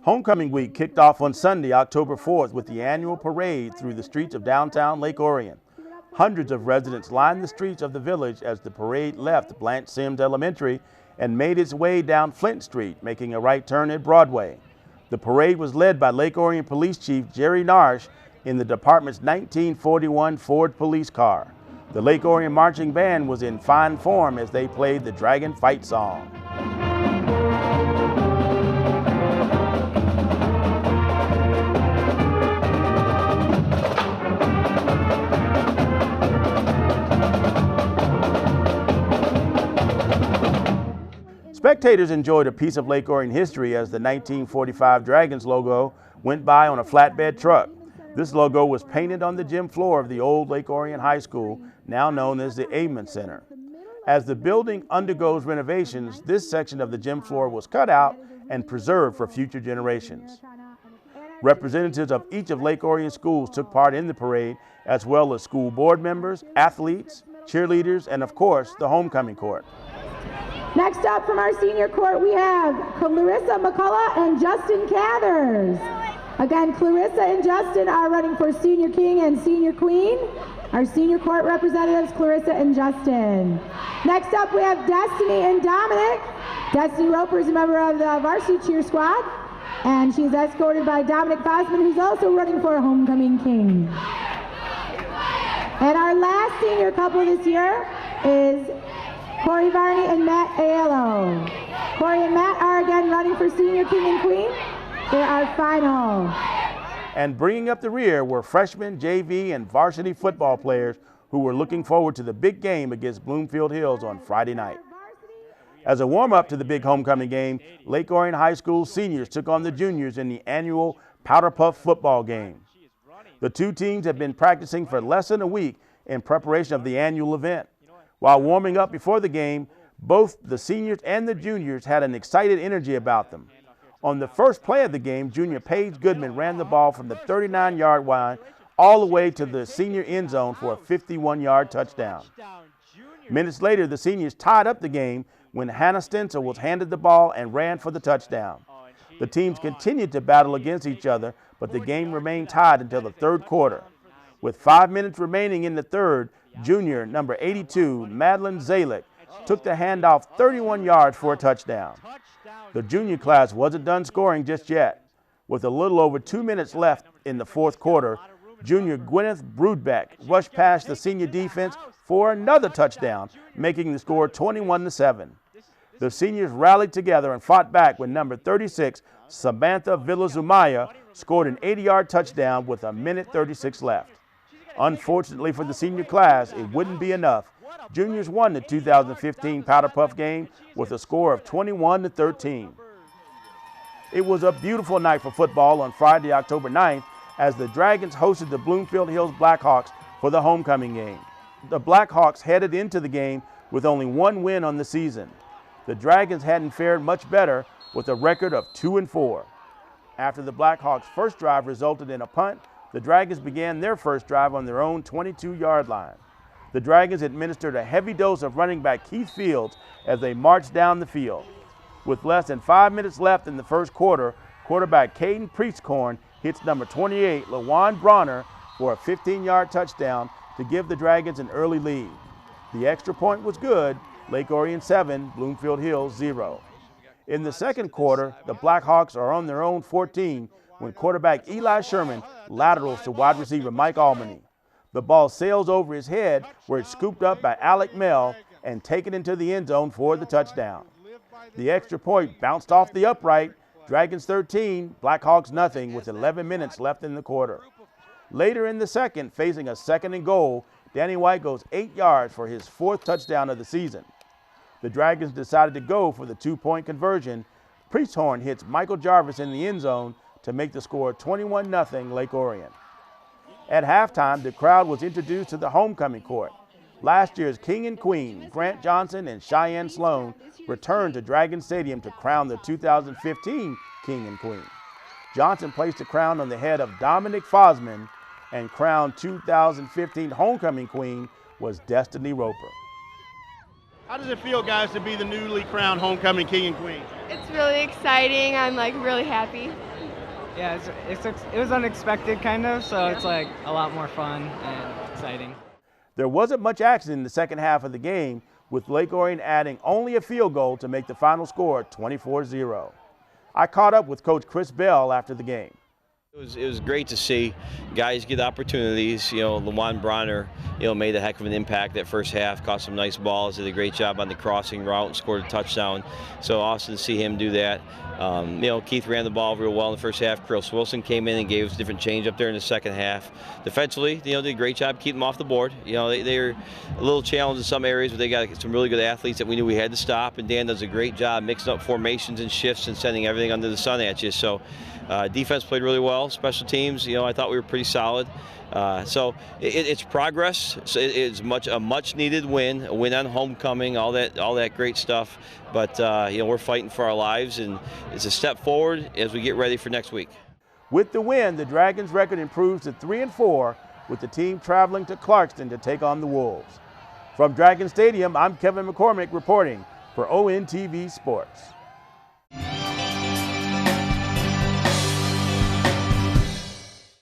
Homecoming week kicked off on Sunday, October 4th, with the annual parade through the streets of downtown Lake Orion. Hundreds of residents lined the streets of the village as the parade left Blanche Sims Elementary and made its way down Flint Street, making a right turn at Broadway. The parade was led by Lake Orion Police Chief Jerry Narsh in the department's 1941 Ford police car. The Lake Orion Marching Band was in fine form as they played the Dragon Fight song. Spectators enjoyed a piece of Lake Orion history as the 1945 Dragons logo went by on a flatbed truck. This logo was painted on the gym floor of the old Lake Orion High School, now known as the Amen Center. As the building undergoes renovations, this section of the gym floor was cut out and preserved for future generations. Representatives of each of Lake Orion schools took part in the parade, as well as school board members, athletes, cheerleaders, and of course, the homecoming court. Next up from our senior court, we have Clarissa McCullough and Justin Cathers. Again, Clarissa and Justin are running for Senior King and Senior Queen. Our senior court representatives, Clarissa and Justin. Next up, we have Destiny and Dominic. Destiny Roper is a member of the varsity cheer squad, and she's escorted by Dominic Fosman, who's also running for Homecoming King. And our last senior couple this year is Corey Varney and Matt Aiello. Corey and Matt are again running for Senior King and Queen. They're our final. And bringing up the rear were freshmen, JV, and varsity football players who were looking forward to the big game against Bloomfield Hills on Friday night. As a warm-up to the big homecoming game, Lake Orion High School seniors took on the juniors in the annual powderpuff football game. The two teams have been practicing for less than a week in preparation of the annual event. While warming up before the game, both the seniors and the juniors had an excited energy about them. On the first play of the game, junior Paige Goodman ran the ball from the 39-yard line all the way to the senior end zone for a 51-yard touchdown. Minutes later, the seniors tied up the game when Hannah Stencil was handed the ball and ran for the touchdown. The teams continued to battle against each other, but the game remained tied until the third quarter. With 5 minutes remaining in the third, junior number 82, Madeline Zalick, took the handoff 31 yards for a touchdown. The junior class wasn't done scoring just yet. With a little over 2 minutes left in the fourth quarter, junior Gwyneth Broodbeck rushed past the senior defense for another touchdown, making the score 21-7. The seniors rallied together and fought back when number 36, Samantha Villazumaya, scored an 80-yard touchdown with 1:36 left. Unfortunately for the senior class, it wouldn't be enough. Juniors won the 2015 Powder Puff game with a score of 21-13. It was a beautiful night for football on Friday, October 9th, as the Dragons hosted the Bloomfield Hills Blackhawks for the homecoming game. The Blackhawks headed into the game with only one win on the season. The Dragons hadn't fared much better with a record of 2-4. After the Blackhawks' first drive resulted in a punt, the Dragons began their first drive on their own 22-yard line. The Dragons administered a heavy dose of running back Keith Fields as they marched down the field. With less than 5 minutes left in the first quarter, quarterback Caden Priestcorn hits number 28, LaJuan Bronner, for a 15-yard touchdown to give the Dragons an early lead. The extra point was good, Lake Orion 7, Bloomfield Hills 0. In the second quarter, the Blackhawks are on their own 14 when quarterback Eli Sherman laterals to wide receiver Mike Albany. The ball sails over his head where it's scooped up by Alec Mell and taken into the end zone for the touchdown. The extra point bounced off the upright. Dragons 13, Blackhawks nothing with 11 minutes left in the quarter. Later in the second, facing a 2nd and goal, Danny White goes 8 yards for his 4th touchdown of the season. The Dragons decided to go for the 2-point conversion. Priesthorn hits Michael Jarvis in the end zone to make the score 21-0 Lake Orion. At halftime, the crowd was introduced to the homecoming court. Last year's King and Queen, Grant Johnson and Cheyenne Sloan, returned to Dragon Stadium to crown the 2015 King and Queen. Johnson placed the crown on the head of Dominic Fosman, and crowned 2015 Homecoming Queen was Destiny Roper. How does it feel, guys, to be the newly crowned Homecoming King and Queen? It's really exciting. I'm really happy. Yeah, it was unexpected kind of, so it's like a lot more fun and exciting. There wasn't much action in the second half of the game, with Lake Orion adding only a field goal to make the final score 24-0. I caught up with Coach Chris Bell after the game. It was great to see guys get opportunities. You know, Lawan Bronner, made a heck of an impact that first half, caught some nice balls, did a great job on the crossing route and scored a touchdown. So awesome to see him do that. Keith ran the ball real well in the first half. Chris Wilson came in and gave us a different change up there in the second half. Defensively, did a great job keeping them off the board. They're a little challenged in some areas, but they got some really good athletes that we knew we had to stop. And Dan does a great job mixing up formations and shifts and sending everything under the sun at you. So defense played really well. Special teams, I thought we were pretty solid. So it's progress. So it's a much needed win, a win on homecoming, all that great stuff. But we're fighting for our lives, and it's a step forward as we get ready for next week. With the win, the Dragons' record improves to 3-4, with the team traveling to Clarkston to take on the Wolves. From Dragon Stadium, I'm Kevin McCormick reporting for ONTV Sports.